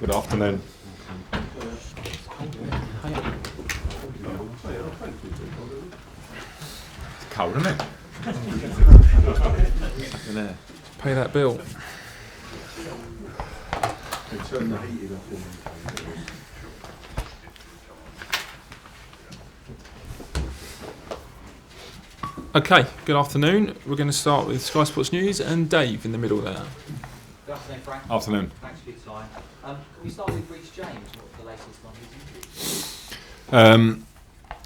Good afternoon. It's cold, isn't it? Pay that bill. Okay, good afternoon. We're going to start with Sky Sports News and Dave in the middle there. Good afternoon, Frank. Afternoon. Thanks for your time. Can we start with Reece James? What's the latest on his injury?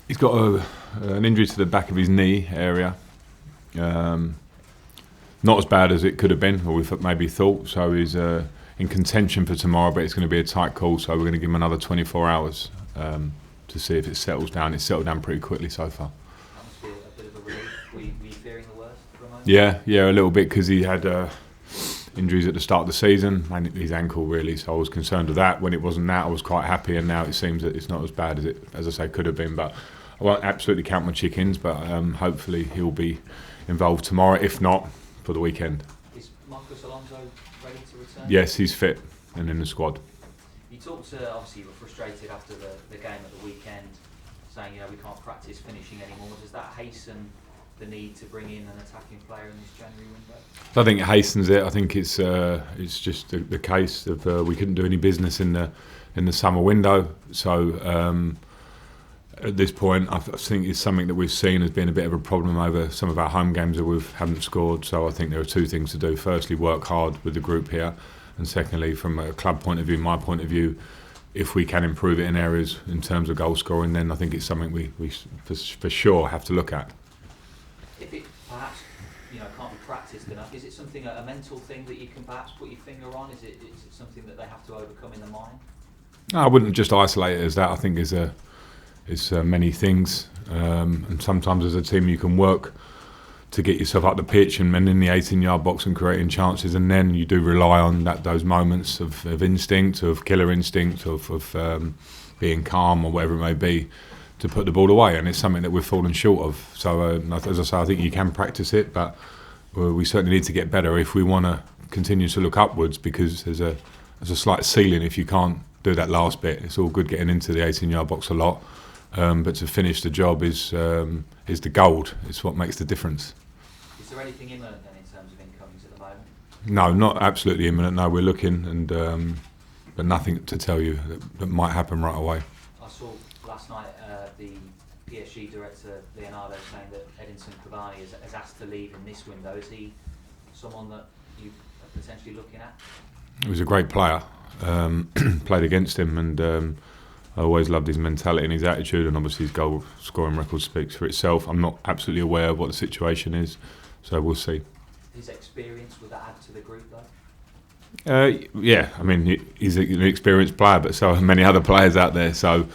He's got an injury to the back of his knee area. Not as bad as it could have been, or we maybe thought. So he's in contention for tomorrow, but it's going to be a tight call. So we're going to give him another 24 hours to see if it settles down. It's settled down pretty quickly so far. That must be a bit of a relief. Were you fearing the worst for a moment? Yeah, a little bit, because he had injuries at the start of the season, and his ankle really. So I was concerned with that. When it wasn't that, I was quite happy, and now it seems that it's not as bad as it, as I say, could have been. But I won't absolutely count my chickens. But hopefully he'll be involved tomorrow. If not, for the weekend. Is Marcos Alonso ready to return? Yes, he's fit and in the squad. You talked obviously you were frustrated after the game at the weekend, saying we can't practice finishing anymore. Does that hasten the need to bring in an attacking player in this January window? I think it hastens it. I think it's just the case of we couldn't do any business in the summer window. So at this point, I think it's something that we've seen as being a bit of a problem over some of our home games that we haven't scored. So I think there are two things to do. Firstly, work hard with the group here, and secondly, from a club point of view, my point of view, if we can improve it in areas in terms of goal scoring, then I think it's something we for sure have to look at. If it perhaps can't be practiced enough, is it something, a mental thing that you can perhaps put your finger on? Is it something that they have to overcome in the mind? No, I wouldn't just isolate it as that. I think it's many things, and sometimes as a team you can work to get yourself up the pitch and in the 18-yard box and creating chances, and then you do rely on those moments of instinct, of killer instinct, of being calm or whatever it may be, to put the ball away, and it's something that we've fallen short of. So as I say, I think you can practice it, but we certainly need to get better if we want to continue to look upwards, because there's a slight ceiling if you can't do that last bit. It's all good getting into the 18-yard box a lot, but to finish the job is the gold. It's what makes the difference. Is there anything imminent then in terms of incomings at the moment? No, not absolutely imminent. No, we're looking, and but nothing to tell you that might happen right away. I saw last night the PSG director Leonardo saying that Edinson Cavani has asked to leave in this window. Is he someone that you are potentially looking at? He was a great player. Played against him, and I always loved his mentality and his attitude, and obviously his goal scoring record speaks for itself. I'm not absolutely aware of what the situation is, so we'll see. His experience, would that add to the group though? Yeah, I mean, he's an experienced player, but so are many other players out there. So,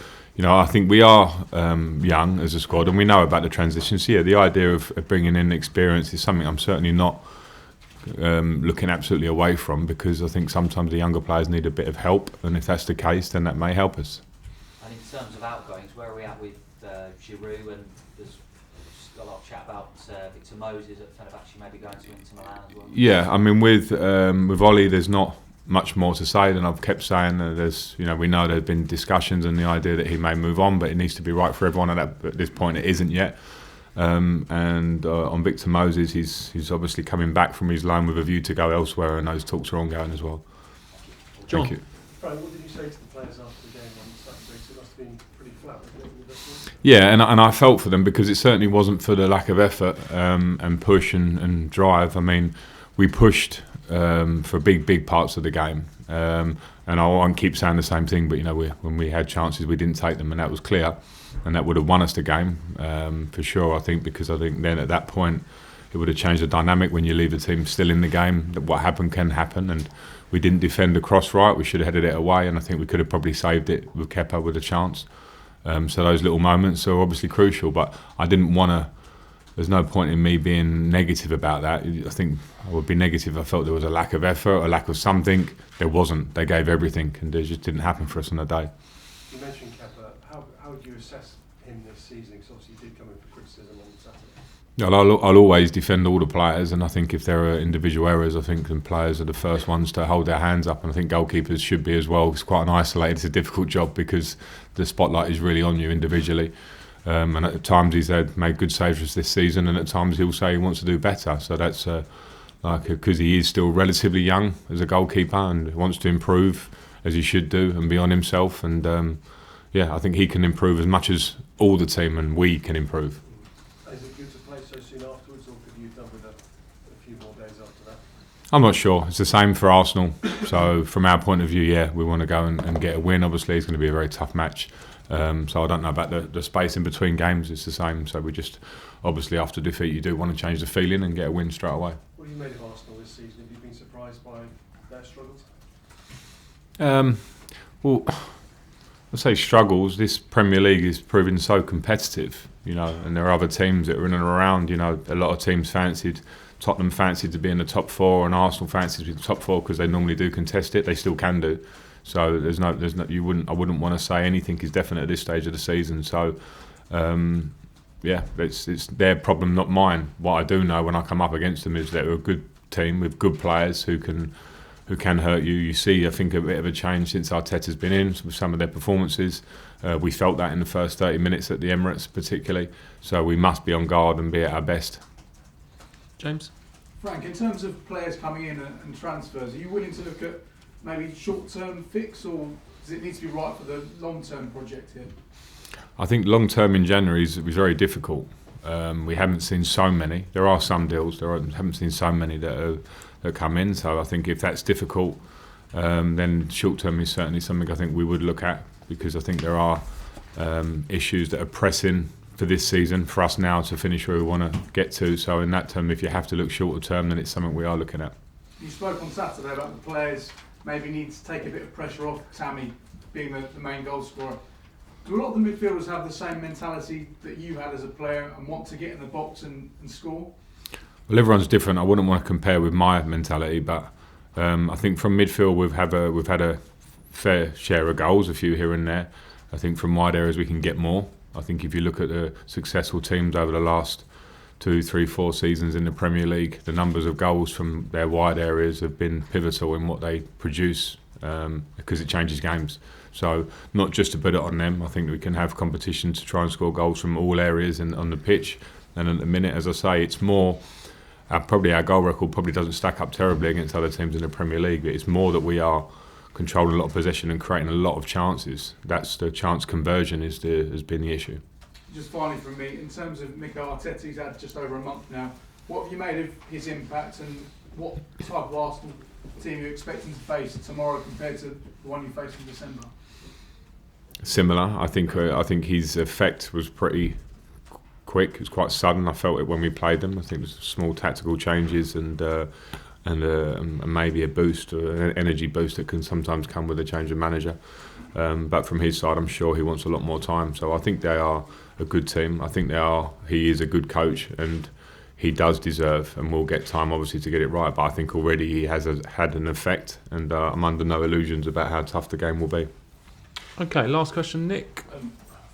I think we are young as a squad, and we know about the transition. So, yeah, the idea of bringing in experience is something I'm certainly not looking absolutely away from, because I think sometimes the younger players need a bit of help, and if that's the case, then that may help us. And in terms of outgoings, where are we at with Giroud? And there's a lot of chat about Victor Moses at Fenerbahce maybe going to Inter Milan as well. Yeah, I mean, with Ollie, there's not much more to say than I've kept saying. There's, we know there's been discussions and the idea that he may move on, but it needs to be right for everyone. And at this point, it isn't yet. And on Victor Moses, he's obviously coming back from his loan with a view to go elsewhere, and those talks are ongoing as well. John. Thank you. Brian, what did you say to the players after the game on Saturday? It must have been pretty flat, wasn't it? Yeah, and I felt for them, because it certainly wasn't for the lack of effort and push and drive. I mean, we pushed for big parts of the game, and I won't keep saying the same thing, but when we had chances, we didn't take them, and that was clear, and that would have won us the game for sure. I think, because I think then at that point it would have changed the dynamic. When you leave the team still in the game, that what happened can happen, and we didn't defend the cross right. We should have headed it away, and I think we could have probably saved it with Kepa with a chance. So those little moments are obviously crucial, but I didn't want to. There's no point in me being negative about that. I think I would be negative if I felt there was a lack of effort, a lack of something. There wasn't. They gave everything, and it just didn't happen for us on the day. You mentioned Kepa. How would you assess him this season? Because obviously he did come in for criticism on Saturday. I'll always defend all the players, and I think if there are individual errors, I think the players are the first ones to hold their hands up, and I think goalkeepers should be as well. It's quite an isolated, it's a difficult job because the spotlight is really on you individually. And at times he's made good saves for us this season, and at times he'll say he wants to do better. So that's because he is still relatively young as a goalkeeper and wants to improve as he should do and be on himself. And I think he can improve as much as all the team, and we can improve. Is it good to play so soon afterwards, or could you have done with a few more days after that? I'm not sure. It's the same for Arsenal. So from our point of view, we want to go and get a win. Obviously, it's going to be a very tough match. So I don't know about the space in between games. It's the same. So we just, obviously, after defeat, you do want to change the feeling and get a win straight away. What have you made of Arsenal this season? Have you been surprised by their struggles? Well, I say struggles. This Premier League is proving so competitive, and there are other teams that are in and around. A lot of teams Tottenham fancied to be in the top four, and Arsenal fancied to be the top four because they normally do contest it. They still can do. So I wouldn't want to say anything is definite at this stage of the season. So, it's their problem, not mine. What I do know when I come up against them is that they're a good team with good players who can hurt you. You see, I think, a bit of a change since Arteta's been in with some of their performances. We felt that in the first 30 minutes at the Emirates particularly. So we must be on guard and be at our best. James? Frank, in terms of players coming in and transfers, are you willing to look at maybe short-term fix, or does it need to be right for the long-term project here? I think long-term in January is very difficult. We haven't seen so many. There are some deals. Haven't seen so many that come in. So I think if that's difficult, then short-term is certainly something I think we would look at, because I think there are issues that are pressing for this season for us now to finish where we want to get to. So in that term, if you have to look shorter-term, then it's something we are looking at. You spoke on Saturday about the players maybe need to take a bit of pressure off Tammy being the main goal scorer. Do a lot of the midfielders have the same mentality that you had as a player and want to get in the box and score? Well, everyone's different. I wouldn't want to compare with my mentality, but I think from midfield we've had a fair share of goals, a few here and there. I think from wide areas we can get more. I think if you look at the successful teams over the last 2, 3, 4 seasons in the Premier League, the numbers of goals from their wide areas have been pivotal in what they produce, because it changes games. So not just to put it on them, I think we can have competition to try and score goals from all areas on the pitch. And at the minute, as I say, it's more, probably our goal record probably doesn't stack up terribly against other teams in the Premier League, but it's more that we are controlling a lot of possession and creating a lot of chances. That's the chance conversion has been the issue. Just finally from me, in terms of Mikel Arteta, he's had just over a month now. What have you made of his impact, and what type of Arsenal team are you expecting to face tomorrow compared to the one you faced in December? Similar. I think his effect was pretty quick. It was quite sudden. I felt it when we played them. I think it was small tactical changes and maybe a boost, or an energy boost that can sometimes come with a change of manager. But from his side, I'm sure he wants a lot more time. So I think they are a good team. I think he is a good coach, and he does deserve and will get time obviously to get it right. But I think already he has had an effect, and I'm under no illusions about how tough the game will be. Okay, last question, Nick.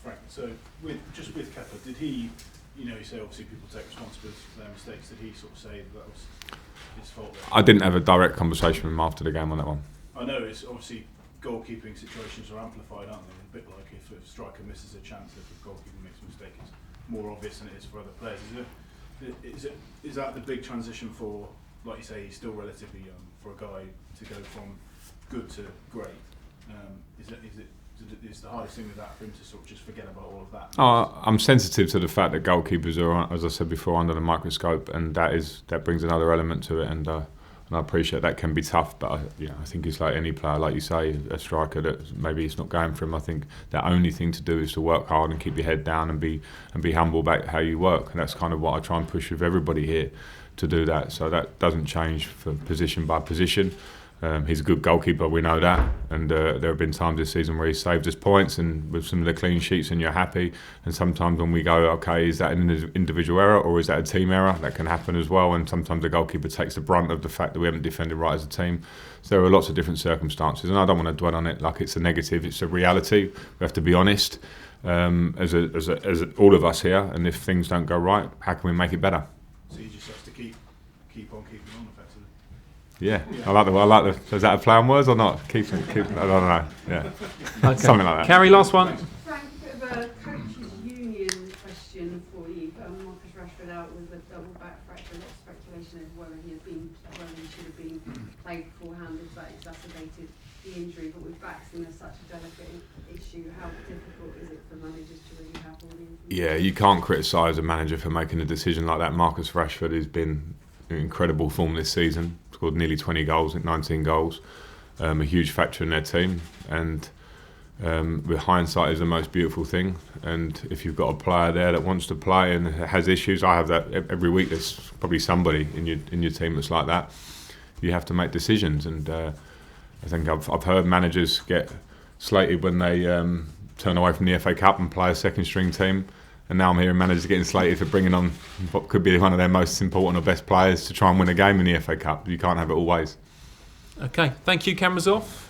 Frank, so with Kepa, did he, you say obviously people take responsibility for their mistakes, did he sort of say that was his fault? I didn't have a direct conversation with him after the game on that one. I know it's obviously goalkeeping situations are amplified, aren't they? A bit like if a striker misses a chance, if a goalkeeper makes a mistake, it's more obvious than it is for other players. Is that the big transition for, like you say, he's still relatively young, for a guy to go from good to great? Is the hardest thing with that for him to sort of just forget about all of that? I'm sensitive to the fact that goalkeepers are, as I said before, under the microscope, and that brings another element to it. And I appreciate that can be tough, but I think it's like any player, like you say, a striker that maybe it's not going for him. I think the only thing to do is to work hard and keep your head down and be humble about how you work, and that's kind of what I try and push with everybody here to do that. So that doesn't change for position by position. He's a good goalkeeper, we know that, and there have been times this season where he's saved us points and with some of the clean sheets, and you're happy. And sometimes when we go, okay, is that an individual error or is that a team error? That can happen as well, and sometimes the goalkeeper takes the brunt of the fact that we haven't defended right as a team. So there are lots of different circumstances, and I don't want to dwell on it like it's a negative. It's a reality. We have to be honest. as all of us here. And if things don't go right, how can we make it better? So you just have to keep on keeping on, effectively. Yeah, I like the. Is that a play on words or not? Keep. I don't know. Yeah, Okay. something like that. Carrie, last one. Frank, a bit of a coaches' union question for you. Marcus Rashford out with a double back fracture. A lot of speculation of whether he should have been played beforehand, if that exacerbated the injury. But with backs in such a delicate issue, how difficult is it for managers to really have all the information? Yeah, you can't criticise a manager for making a decision like that. Marcus Rashford has been in incredible form this season. Scored nearly 20 goals, 19 goals. A huge factor in their team. And with hindsight is the most beautiful thing. And if you've got a player there that wants to play and has issues, I have that every week. There's probably somebody in your team that's like that. You have to make decisions. And I think I've heard managers get slated when they turn away from the FA Cup and play a second string team. And now I'm hearing managers getting slated for bringing on what could be one of their most important or best players to try and win a game in the FA Cup. You can't have it all ways. Okay, thank you. Cameras off.